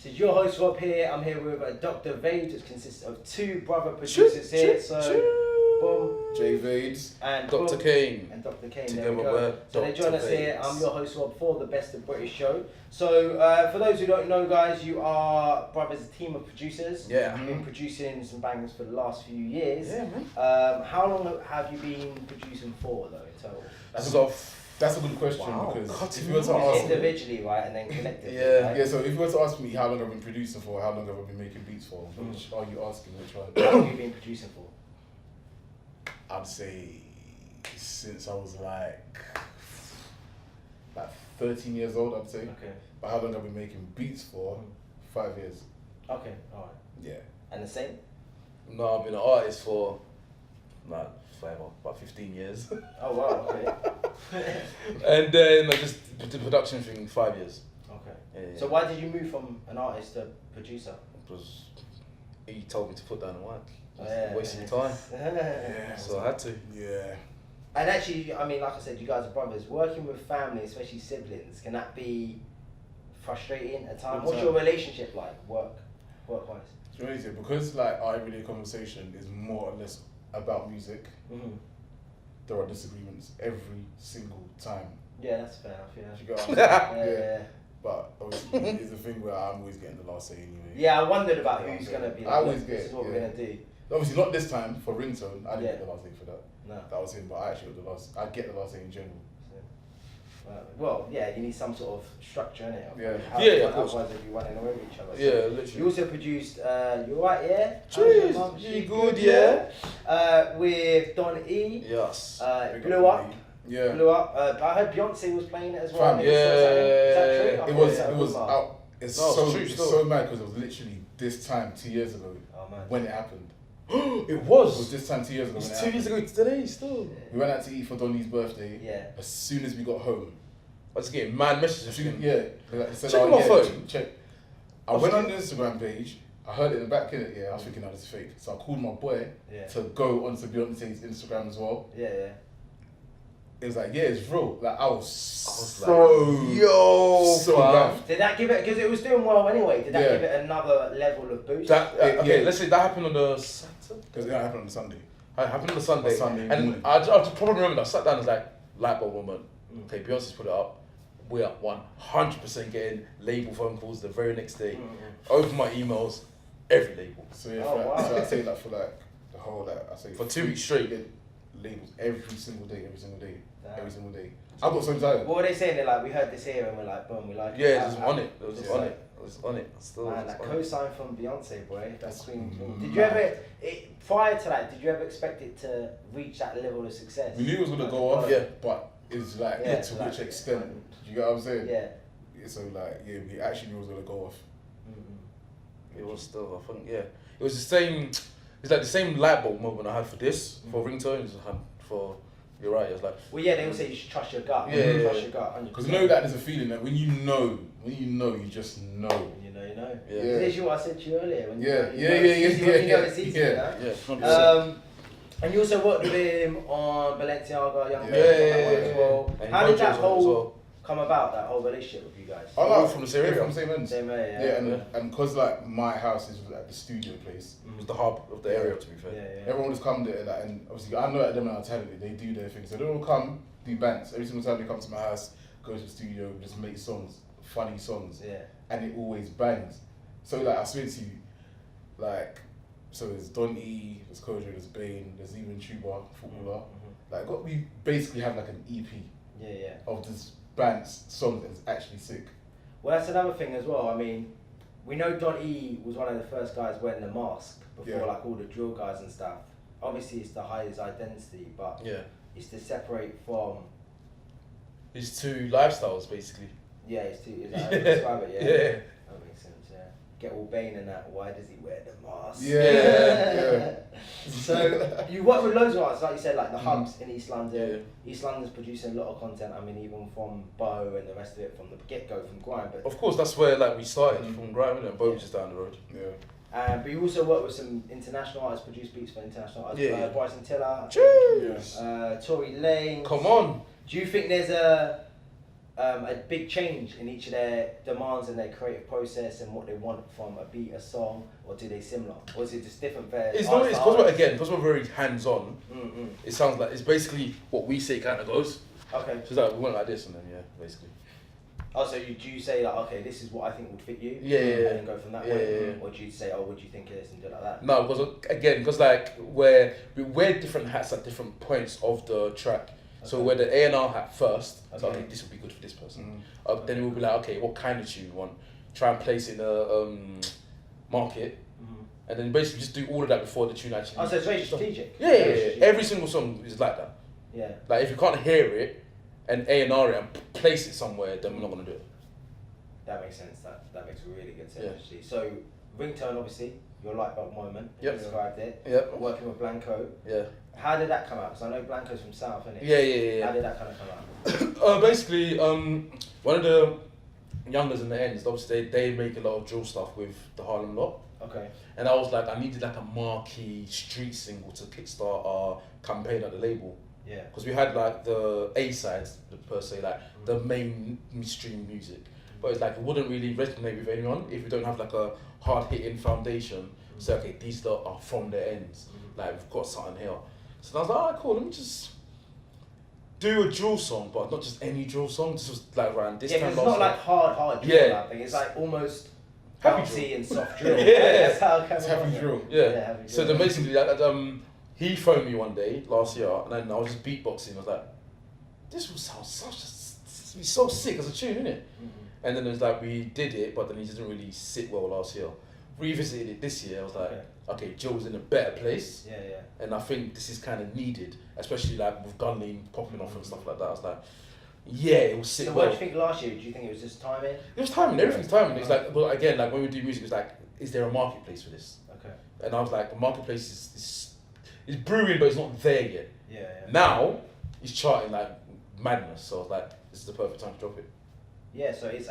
So your host Rob here. I'm here with Dr. Vades, which consists of two brother producers here. So, boom, J Vades and Dr. Kane. And Dr. Kane. Together there we go. So they join us here. I'm your host Rob for the Best of British show. So for those who don't know, guys, you are brothers, a team of producers. Yeah. You've been producing some bangers for the last few years. Yeah, man. How long have you been producing for, though, in total? That's a good question because if you were to ask individually, right, and then collectively. Yeah. Right? Yeah, so if you were to ask me how long I've been producing for, how long have I been making beats for, which are you asking? Which one? How long have you been producing for? I'd say since I was like 13 years old, I'd say. Okay. But how long have I been making beats for? 5 years. Okay, alright. Yeah. And the same? No, I've been an artist for about 15 years. Oh wow, okay. And then I just did the production thing 5 years. Okay. Yeah. So why did you move from an artist to producer? Because he told me to put down the mic. Yeah, Wasting time. Yeah. So I had to. Yeah. And actually, I mean, like I said, you guys are brothers. Working with family, especially siblings, can that be frustrating at times? What's your relationship like, work-wise? It's crazy because like our everyday conversation is more or less about music. Mm-hmm. There are disagreements every single time. Yeah, that's fair enough. Yeah. Do you get what I'm saying? Yeah. But obviously, it's a thing where I'm always getting the last say anyway. Yeah, I wondered about who's gonna be. Like, I always this get. is what we're gonna do. Obviously, not this time for Ringtone. I didn't get the last say for that. No. That was him, but I actually got the last. I get the last say in general. Well, yeah, you need some sort of structure in it. Yeah. Yeah, of course. Otherwise, they'd be running away with each other. So Yeah, literally. you also produced, you alright, yeah? Cheers. How's your mum? You She good, yeah? With DonEE. Yes. It blew up. Yeah. Blew up. I heard Beyonce was playing it as well. Fam, Is that true? I It thought was. that It was rumor. out. It's No, so. it's true It's still. so mad because it was literally this time 2 years ago Oh man. when it happened. It It was was. this time 2 years ago. It's when it 2 years happened. ago today still. We went out to eat for DonEE's birthday. Yeah. As soon as we got home. I was getting mad messages. Yeah. Like, said, Check my phone. Check. I went on the Instagram page. I heard it in the back of it. Yeah, I was thinking, this is fake. So I called my boy Yeah. to go onto Beyonce's Instagram as well. Yeah. It was like, yeah, it's real. Like I was so fam. bad. Did that give it, because it was doing well anyway, did that Yeah. give it another level of boost? Okay, let's say that happened on the Saturday. Because it happened on Sunday. It happened on the Sunday. On Sunday and morning. I just probably remember that I sat down and was like, light bulb moment. Okay, Beyonce's put it up. We are 100% getting label phone calls the very next day. Open my emails, every label. So yeah, Oh, for, wow. so I say that for like the whole I say For 2 weeks straight. get labels every single day. Damn. Every single day. I got so tired. What were they saying? They're like, we heard this here and we're like, boom, we like it. Yeah, it was on it. It was Just on like- it. It was on it. Still, Man, it was that on it. co-sign from Beyonce, boy. That's Queen. Mm. Did you ever, prior to that, did you ever expect it to reach that level of success? We knew it was gonna go off, Yeah. but it's like Yeah, to like- which extent? Do you get what I'm saying? Yeah. So like we actually knew it was gonna go off. It was still, I think, yeah. It was the same, it's like the same light bulb moment I had for this, for ringtones, I had for, you're right, it was like, Well, yeah, they all say you should trust your gut. Yeah. Trust your gut, 100%. Because you know that there's a feeling that when you know, you just know. When you know, you know. Yeah. This is what I said to you earlier. When Yeah, you know, it's easy, when you know it's easy, you know? yeah, 100%. And you also worked with him on Balenciaga, Young Yeah. Boys, on that one as well. And How did Hunches that as whole well. come about, that whole relationship with you guys? I All like from the same area. From the same end. Same area, Yeah, and because like my house is like the studio place. It was the hub of the area, to be fair. Yeah. Everyone just come there, like, and obviously I know that them are talented. They do their thing, so they all come do bands every single time they come to my house. Go to the studio, just make songs, funny songs, Yeah. and it always bangs. So like I swear to you, like so there's DonEE, there's Kojo, there's Bane, there's even Tuba, footballer. Like we basically have like an EP Yeah. of this band's songs that's actually sick. Well, that's another thing as well. I mean, we know DonEE was one of the first guys wearing the mask before, Yeah. like all the drill guys and stuff. Obviously, it's to hide his identity, but Yeah. it's to separate from. His two lifestyles, basically. Yeah, it's to is that how you describe it. Yeah. Yeah. That makes sense. Yeah. Get all Bane and that. Why does he wear the mask? Yeah. So you work with loads of artists, like you said, like the hubs in East London. Yeah. East London's producing a lot of content. I mean, even from Bo and the rest of it from the get-go, from Grime. But Of course, that's where like we started from Grime, and Bo was just down the road. Yeah. but you also work with some international artists, produce beats for international artists. Yeah. Bryson Tiller, Cheers. Yeah. Tory Lanez. Come on. Do you think there's a a big change in each of their demands and their creative process and what they want from a beat, a song, or do they similar? Or is it just different? It's because we're very hands-on. It sounds like it's basically what we say kind of goes. Okay. So it's like we went like this and then basically. Oh, so do you say like, okay, this is what I think would fit you? Yeah. And then go from that way? Yeah. Or do you say, oh, what do you think of this and do it like that? No, because like we wear different hats at different points of the track. So we wear the A&R hat first. So okay, this would be good for this person. Then we'll be like, okay, what kind of tune you want? Try and place it in a market. And then basically just do all of that before the tune actually. Oh, so it's very strategic. Yeah. Every single song is like that. Yeah. Like if you can't hear it and A&R it and place it somewhere, then we're not gonna do it. That makes sense. That makes really good sense actually. So Ringtone, obviously, your light bulb moment. You described it. Yep. Working with Blanco. Yeah. How did that come out? Because I know Blanco's from South, isn't it? Yeah. How did that kind of come out? Basically, one of the youngers in the ends, obviously they make a lot of drill stuff with the Harlem lot. Okay. And I was like, I needed like a marquee street single to kickstart our campaign at the label. Yeah. Because we had like the A-sides, per se, like the mainstream music. But it's like, it wouldn't really resonate with anyone if we don't have like a hard-hitting foundation. So, okay, these lot are from their ends. Like, we've got something here. So I was like, alright, cool, let me just do a drill song, but not just any drill song. This was like around this time. Yeah, it's not like hard drill. Yeah. I think it's like almost Happy bouncy drill. and soft drill. Yeah. That's how it comes Happy drill. Yeah. Happy So drill. then basically, he phoned me one day last year, and then I was just beatboxing. I was like, this will sound so sick as a tune, innit? And then it was like, we did it, but then it didn't really sit well last year. Revisited it this year, I was like, okay, Joe's in a better place. Yeah. And I think this is kind of needed, especially like with Gunlane popping off and stuff like that. I was like, yeah, it will sit So well. what do you think last year? Do you think it was just timing? It was timing, everything's timing. It's like, but again, like when we do music, it's like, is there a marketplace for this? Okay. And I was like, the marketplace is brewing, but it's not there yet. Yeah. Now, it's charting like madness. So I was like, this is the perfect time to drop it. Yeah, so it's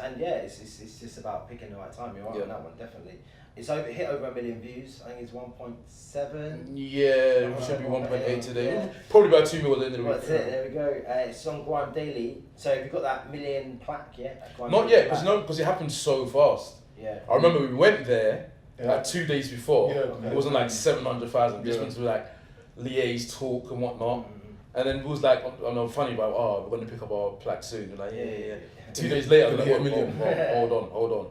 just about picking the right time. You're right on that one, definitely. It's hit over 1 million views. I think it's 1.7. Yeah, it should be 1.8 today. Yeah. Probably about 2 million at the end of the week. That's it. There we go. It's on Grime Daily. So have you got that million plaque yet? Not yet, because it happened so fast. Yeah. I remember we went there like 2 days before. Yeah, It wasn't like 700,000. Just went to like liaise, talk and whatnot. And then it was like, I know, funny about, we're going to pick up our plaque soon. We're like, yeah. 2 days later, like, 1 million. Hold on.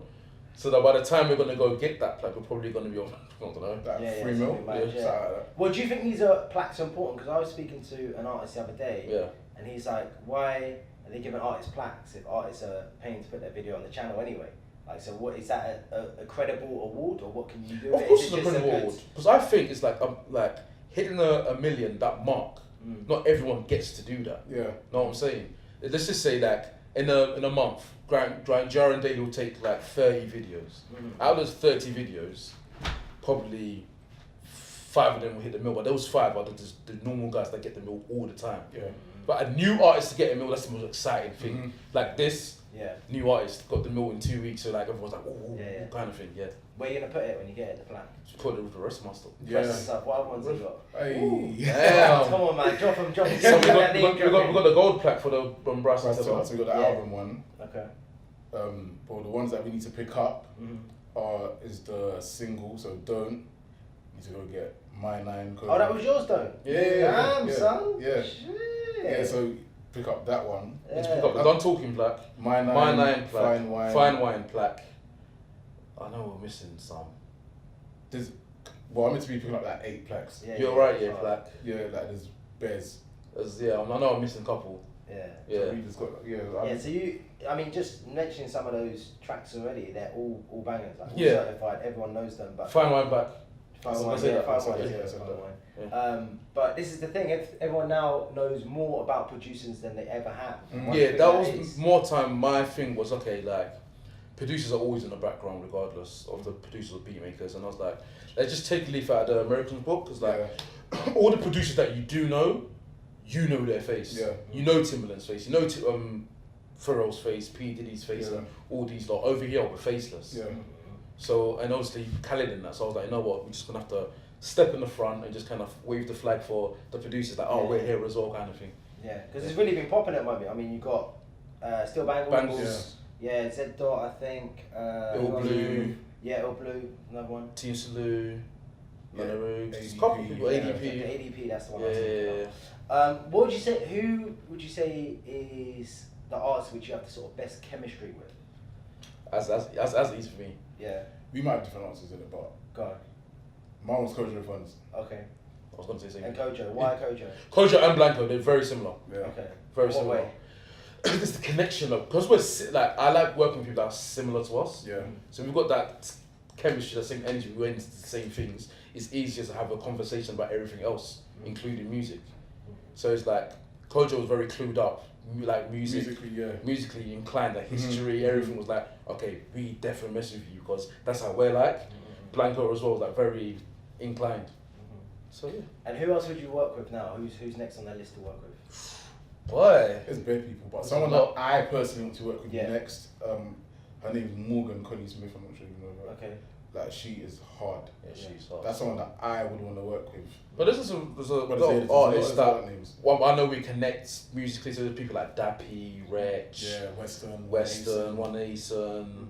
So that by the time we're going to go get that plaque, we're probably going to be on, I don't know. Like 3 mil? Well, do you think these are plaques are important? Because I was speaking to an artist the other day, and he's like, why are they giving artists plaques if artists are paying to put their video on the channel anyway? Like, so what is that a credible award, or what can you do? Of course it's a credible award. Because I think it's like hitting a million, that mark, not everyone gets to do that. Yeah. Know what I'm saying? Let's just say that in a month, Jaren Daily will take like 30 videos. Out of those 30 videos, probably 5 of them will hit the mill, but those 5 are the normal guys that get the mill all the time. Yeah. But a new artist to get a mill, that's the most exciting thing. Like this, new artist got the mill in 2 weeks, so like everyone's like, kind of thing, Where are you going to put it when you get it, the plaque? Just put it with the rest of my stuff. Stuff. What other ones have you got? Hey. Damn. Come on, man, drop them. So we got the gold plaque for the Bryson Tiller. So we got the album one. Okay. But the ones that we need to pick up is the single, so Don't. Need to go get My 9 code. Oh, that was yours, Don't? Damn, son. Yeah. Shit. Yeah, so pick up that one. Let's pick up the Done Talking plaque. My 9 plaque. Fine Wine plaque. I know we're missing some. I'm meant to be picking up like 8 plaques. You're right, plaque. Yeah, like there's bears. I know I'm missing a couple. So we just got, So you, I mean, just mentioning some of those tracks already, they're all bangers. Like, all certified, everyone knows them. But Fine Wine plaque. Fine Wine. But this is the thing, everyone now knows more about producers than they ever have. That was more time. My thing was, okay, like, producers are always in the background regardless of the producers or beat makers, and I was like, let's just take a leaf out of the Americans book, because like all the producers that you do know, you know their face. You know Timbaland's face, you know Pharrell's face, P. Diddy's face, and all these lot. Over here we're faceless. So, and obviously Khaled in that, so I was like, you know what, we're just gonna have to step in the front and just kind of wave the flag for the producers, like, we're here as well, kind of thing. Yeah, because it's really been popping at the moment. I mean, you got Still Bangles. Bangles. Yeah, Z Dot, I think. Ill Blue. Yeah, Ill Blue, another one. Team Salute. Yeah. Just a couple people. ADP. ADP, that's the one. Yeah. What would you say? Who would you say is the artist which you have the sort of best chemistry with? That's easy for me. Yeah. We might have different answers in it, but Go on. mine was Kojo Funds. Okay. I was going to say same. And Kojo, why Kojo? Kojo and Blanco, they're very similar. Yeah. Okay. Very What similar. way? It's the connection of, because I like working with people that are similar to us. Yeah. So we've got that chemistry, the same energy, we went into the same things. It's easier to have a conversation about everything else, including music. So it's like, Kojo was very clued up, like musically inclined, like history, everything was like, okay, we definitely mess with you because that's how we're like. Blanco as well was like very inclined. So yeah. And who else would you work with now? Who's next on that list to work with? Boy. There's bare people, but someone that I personally want to work with next, her name is Morgan Connie Smith, I'm not sure you know her. Okay. Like, she is hard. Yeah, she's hard. That's someone that I would want to work with. But there's a lot of artists that I know we connect musically, so there's people like Dappy, Wretch, Western, One Nation.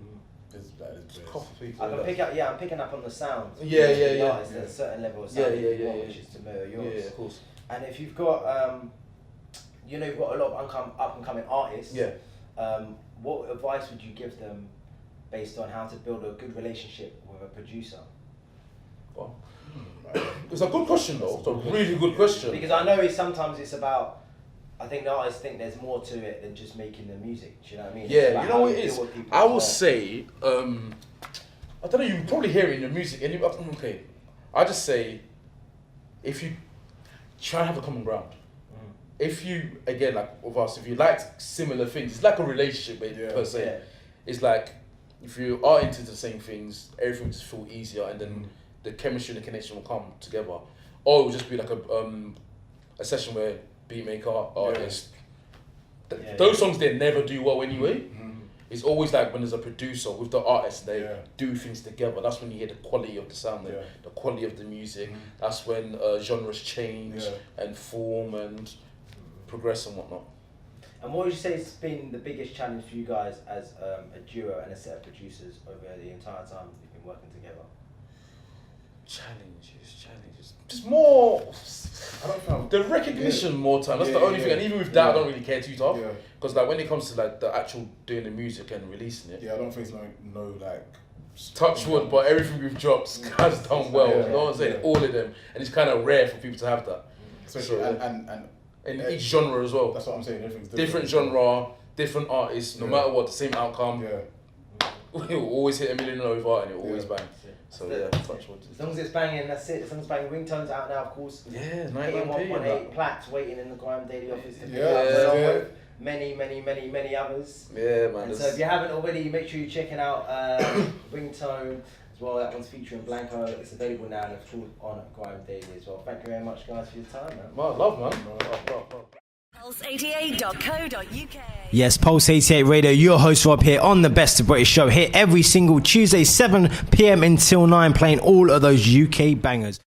There's a couple of people. I'm picking up on the sound. Yeah. There's a certain level of sound which is to mirror yours. Yeah, of course. And if you've got, you've got a lot of up and coming artists. Yeah. What advice would you give them based on how to build a good relationship with a producer? Well, it's a good question though. It's a really good question. Because I know sometimes it's about, I think the artists think there's more to it than just making the music. Do you know what I mean? Yeah, you know what it is? I will say, I don't know, you probably hear it in your music. Okay, I just say, if you try and have a common ground. If you, again, like with us, if you like similar things, it's like a relationship per se. Yeah. It's like, if you are into the same things, everything just feel easier, and then the chemistry and the connection will come together. Or it will just be like a session where beatmaker, artist, those songs they never do well anyway. It's always like when there's a producer with the artist, they do things together. That's when you hear the quality of the sound, the quality of the music. That's when genres change and form and progress and whatnot. And what would you say has been the biggest challenge for you guys as a duo and a set of producers over the entire time you've been working together? Challenges. Just more. I don't know. The recognition more time. That's the only thing. And even with that, I don't really care too tough. Because like when it comes to like the actual doing the music and releasing it. Yeah, I don't think it's no like. Touch wood, but everything we've dropped has done well. You know what I'm saying? All of them, and it's kind of rare for people to have that. Especially and in each genre as well. That's what I'm saying. Everything's different genre, different artists. No matter what, the same outcome. It will always hit a million over, and it will always bang. So touch wood. As long as it's banging, that's it. As long as it's banging, Ringtone's out now, of course. Yeah, 1.8 plaques waiting in the Grime Daily office to pick up. Many others. Yeah, man. And so if you haven't already, make sure you're checking out Ringtone as well. That one's featuring Blanco. It's available now and of course on Grime Daily as well. Thank you very much, guys, for your time, man. Love, man. Pulse88.co.uk. Yes, Pulse 88 Radio, your host Rob here on the Best of British show, here every single Tuesday 7 PM until 9, playing all of those UK bangers.